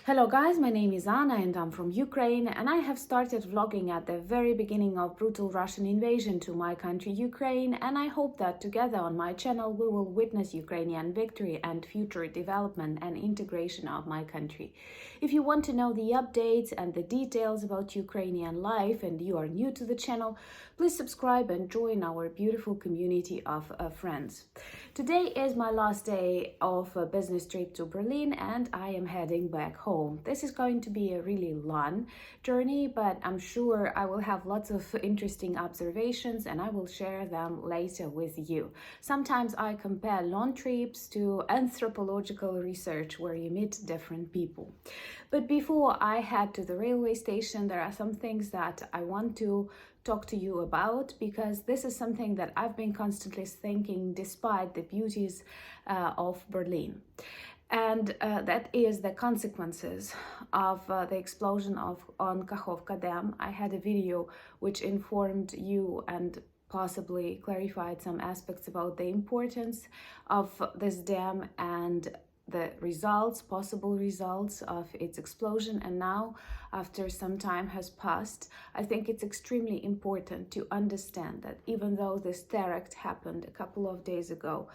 Hello guys, my name is Anna and I'm from Ukraine, and I have started vlogging at the very beginning of brutal Russian invasion to my country Ukraine, and I hope that together on my channel we will witness Ukrainian victory and future development and integration of my country. If you want to know the updates and the details about Ukrainian life and you are new to the channel, please subscribe and join our beautiful community of friends. Today is my last day of a business trip to Berlin and I am heading back home. This is going to be a really long journey, but I'm sure I will have lots of interesting observations and I will share them later with you. Sometimes I compare long trips to anthropological research where you meet different people. But before I head to the railway station, there are some things that I want to talk to you about, because this is something that I've been constantly thinking despite the beauties of Berlin. And that is the consequences of the explosion on Kakhovka Dam. I had a video which informed you and possibly clarified some aspects about the importance of this dam and the results, possible results of its explosion. And now, after some time has passed, I think it's extremely important to understand that even though this terror happened a couple of days ago,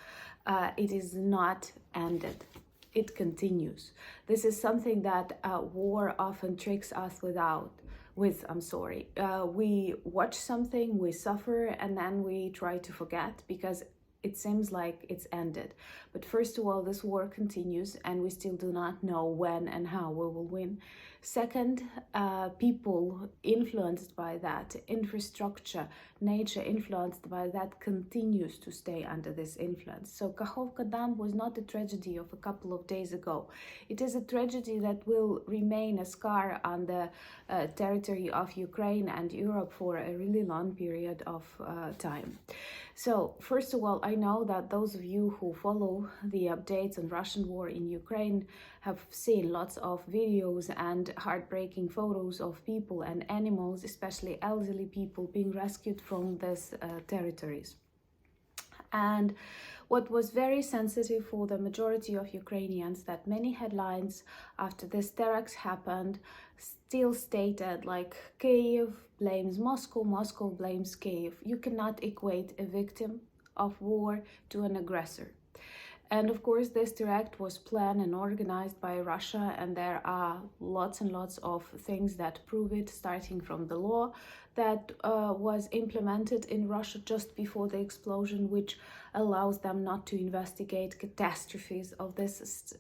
it is not ended. It continues. This is something that war often tricks us we watch something, we suffer, and then we try to forget because it seems like it's ended. But first of all, this war continues and we still do not know when and how we will win. Second, people influenced by that, infrastructure, nature influenced by that continues to stay under this influence. So Kakhovka Dam was not a tragedy of a couple of days ago. It is a tragedy that will remain a scar on the territory of Ukraine and Europe for a really long period of time. So first of all, I know that those of you who follow the updates on Russian war in Ukraine have seen lots of videos and heartbreaking photos of people and animals, especially elderly people, being rescued from these territories. And what was very sensitive for the majority of Ukrainians, that many headlines after this terror happened still stated like Kyiv blames Moscow, Moscow blames Kyiv. You cannot equate a victim of war to an aggressor. And of course, this terror was planned and organized by Russia, and there are lots and lots of things that prove it, starting from the law that was implemented in Russia just before the explosion, which allows them not to investigate catastrophes of this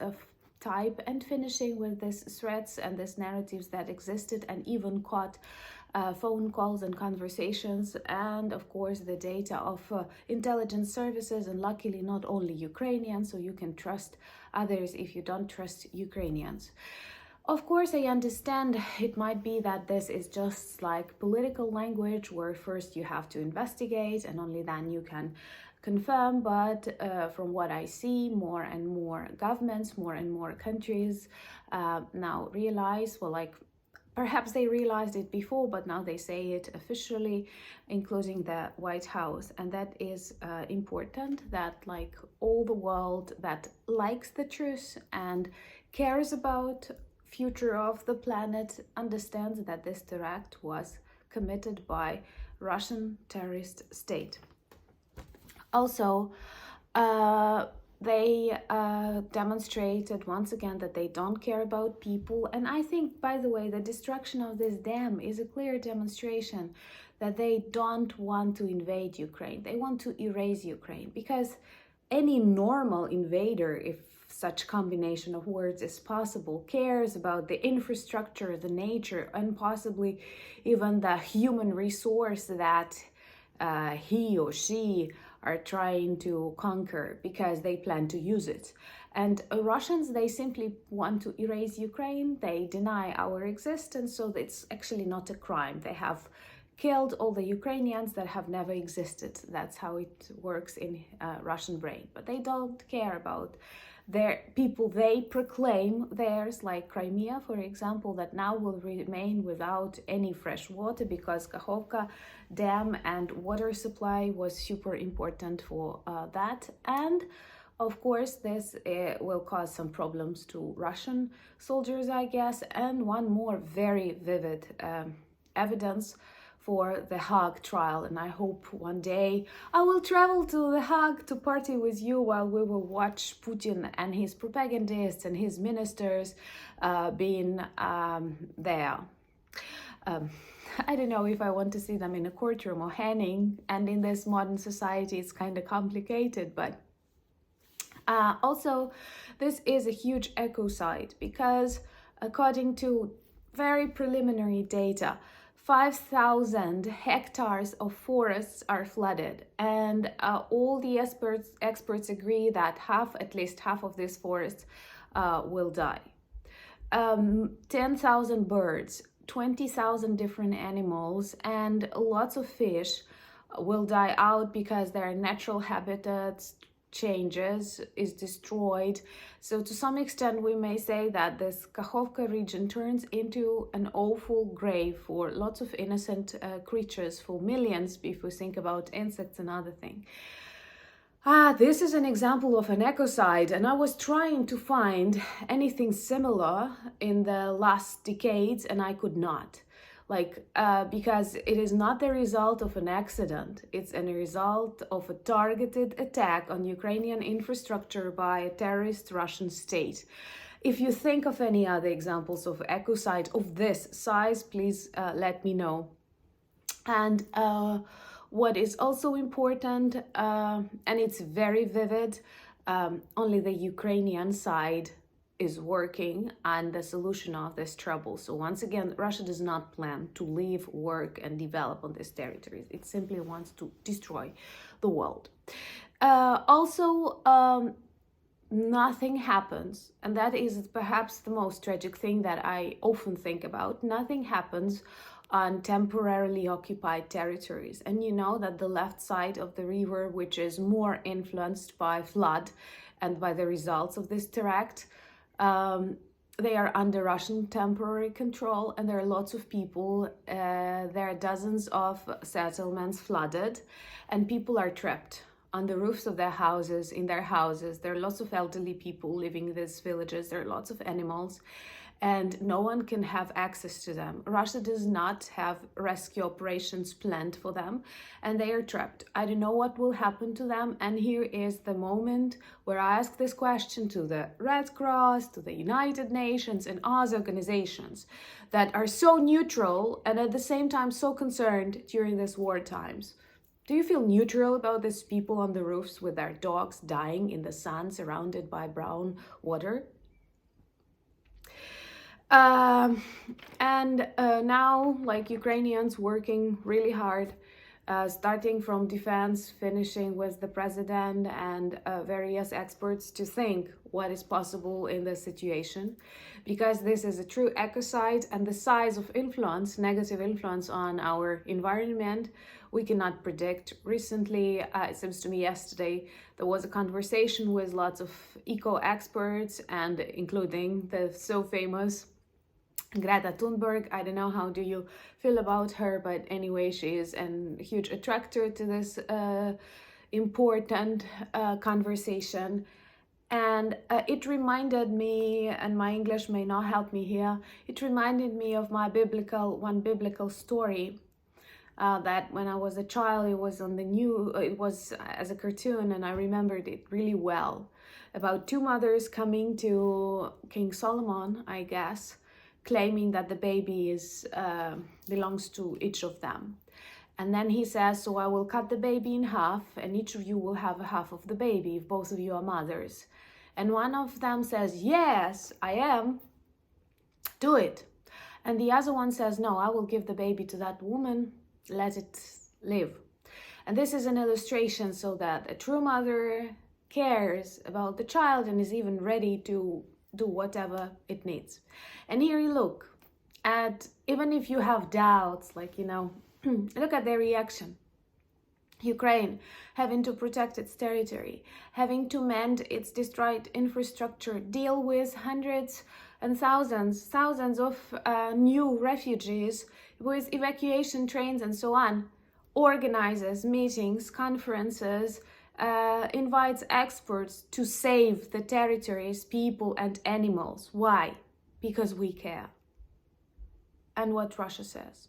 type, and finishing with these threats and these narratives that existed and even caught phone calls and conversations, and of course the data of intelligence services, and luckily not only Ukrainians, so you can trust others if you don't trust Ukrainians. Of course, I understand it might be that this is just like political language where first you have to investigate and only then you can confirm, but from what I see, more and more governments, more and more countries now realize, perhaps they realized it before, but now they say it officially, including the White House. And that is important, that like all the world that likes the truth and cares about future of the planet understands that this terror was committed by Russian terrorist state. Also, they demonstrated once again that they don't care about people. And I think, by the way, the destruction of this dam is a clear demonstration that they don't want to invade Ukraine. They want to erase Ukraine, because any normal invader, if such combination of words is possible, cares about the infrastructure, the nature, and possibly even the human resource that he or she are trying to conquer, because they plan to use it. And Russians, they simply want to erase Ukraine. They deny our existence, so it's actually not a crime. They have killed all the Ukrainians that have never existed. That's how it works in Russian brain. But they don't care about their people they proclaim theirs, like Crimea, for example, that now will remain without any fresh water because Kakhovka Dam and water supply was super important for that. And Of course, this will cause some problems to Russian soldiers, I guess. And one more very vivid evidence for the Hague trial. And I hope one day I will travel to The Hague to party with you while we will watch Putin and his propagandists and his ministers being there. I don't know if I want to see them in a courtroom or hanging, and in this modern society it's kind of complicated, but also this is a huge ecocide, because according to very preliminary data, 5,000 hectares of forests are flooded, and all the experts agree that at least half of these forests will die. 10,000 birds, 20,000 different animals, and lots of fish will die out because their natural habitats changes, is destroyed. So to some extent we may say that this Kakhovka region turns into an awful grave for lots of innocent creatures, for millions, if we think about insects and other things. This is an example of an ecocide, and I was trying to find anything similar in the last decades, and I could not. Because it is not the result of an accident, it's a result of a targeted attack on Ukrainian infrastructure by a terrorist Russian state. If you think of any other examples of ecocide of this size, please let me know. And what is also important, and it's very vivid, only the Ukrainian side is working on the solution of this trouble. So once again, Russia does not plan to live, work, and develop on these territories. It simply wants to destroy the world. Nothing happens, and that is perhaps the most tragic thing that I often think about. Nothing happens on temporarily occupied territories. And you know that the left side of the river, which is more influenced by flood and by the results of this terror, they are under Russian temporary control, and there are lots of people, there are dozens of settlements flooded, and people are trapped on the roofs of their houses, in their houses. There are lots of elderly people living in these villages, there are lots of animals, and no one can have access to them. Russia does not have rescue operations planned for them, and they are trapped. I don't know what will happen to them, and here is the moment where I ask this question to the Red Cross, to the United Nations, and other organizations that are so neutral and at the same time so concerned during these war times. Do you feel neutral about these people on the roofs with their dogs dying in the sun, surrounded by brown water? Now, Ukrainians working really hard, starting from defense, finishing with the president and various experts, to think what is possible in this situation, because this is a true ecocide, and the size of influence, negative influence on our environment, we cannot predict. Recently, it seems to me yesterday, there was a conversation with lots of eco-experts, and including the so famous Greta Thunberg. I don't know, how do you feel about her, but anyway, she is a huge attractor to this important conversation. And it reminded me, and my English may not help me here, it reminded me of one biblical story that when I was a child, it was on the news, it was as a cartoon, and I remembered it really well, about two mothers coming to King Solomon, I guess, claiming that the baby belongs to each of them. And then he says, so I will cut the baby in half, and each of you will have a half of the baby if both of you are mothers. And one of them says, yes, I am, do it. And the other one says, no, I will give the baby to that woman, let it live. And this is an illustration so that a true mother cares about the child and is even ready to do whatever it needs. And here you look at, even if you have doubts, look at their reaction. Ukraine having to protect its territory, having to mend its destroyed infrastructure, deal with hundreds and thousands of new refugees, with evacuation trains and so on, organizes meetings, conferences, invites experts to save the territories, people and animals. Why? Because we care. And what Russia says.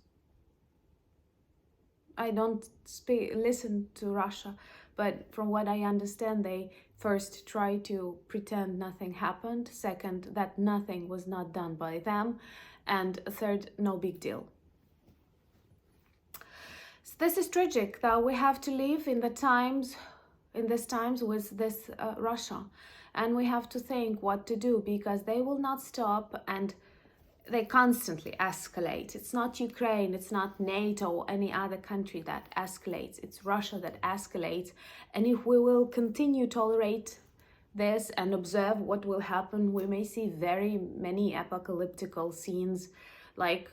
I don't listen to Russia, but from what I understand, they first try to pretend nothing happened. Second, that nothing was not done by them. And third, no big deal. So this is tragic that we have to live in these times with this Russia. And we have to think what to do, because they will not stop and they constantly escalate. It's not Ukraine, it's not NATO or any other country that escalates. It's Russia that escalates. And if we will continue to tolerate this and observe what will happen, we may see very many apocalyptic scenes, like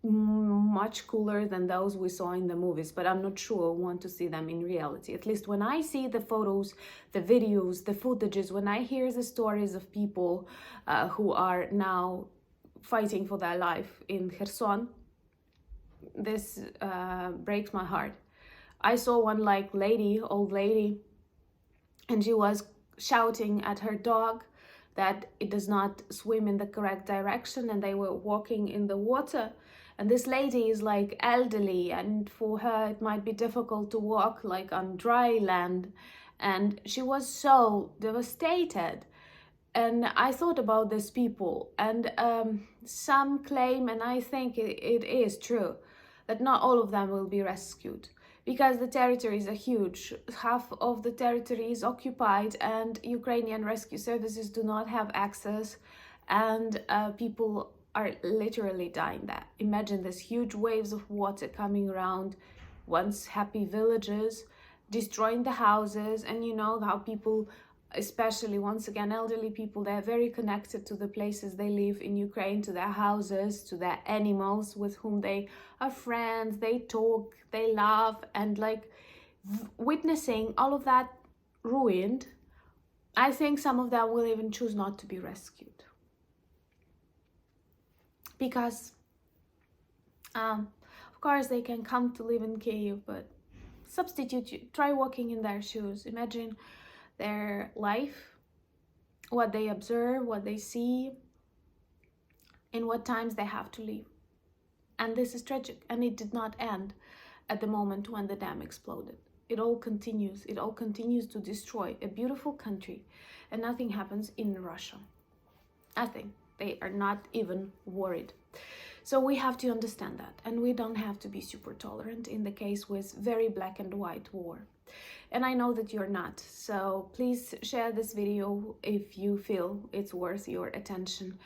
much cooler than those we saw in the movies, but I'm not sure I want to see them in reality. At least when I see the photos, the videos, the footages, when I hear the stories of people who are now fighting for their life in Kherson, this breaks my heart. I saw one old lady, and she was shouting at her dog that it does not swim in the correct direction, and they were walking in the water. And this lady is like elderly, and for her it might be difficult to walk like on dry land. And she was so devastated. And I thought about these people, and some claim, and I think it is true, that not all of them will be rescued, because the territories are huge. Half of the territory is occupied, and Ukrainian rescue services do not have access, and people are literally dying there. Imagine this huge waves of water coming around once happy villages, destroying the houses. And you know how people, especially once again elderly people, they're very connected to the places they live in Ukraine, to their houses, to their animals with whom they are friends, they talk, they laugh, and like witnessing all of that ruined, I think some of them will even choose not to be rescued. Because of course they can come to live in Kyiv, but try walking in their shoes. Imagine their life, what they observe, what they see, in what times they have to leave. And this is tragic, and it did not end at the moment when the dam exploded. It all continues to destroy a beautiful country, and nothing happens in Russia. Nothing. They are not even worried. So we have to understand that, and we don't have to be super tolerant in the case with very black and white war. And I know that you're not, so please share this video if you feel it's worth your attention.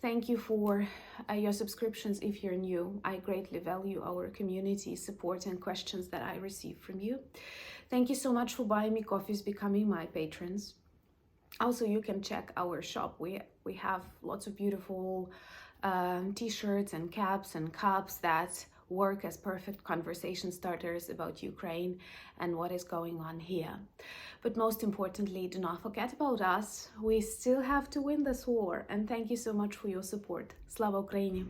Thank you for your subscriptions if you're new. I greatly value our community support and questions that I receive from you. Thank you so much for buying me coffees, becoming my patrons. Also, you can check our shop. We have lots of beautiful t-shirts and caps and cups that work as perfect conversation starters about Ukraine and what is going on here. But most importantly, do not forget about us. We still have to win this war. And thank you so much for your support. Slava Ukraini!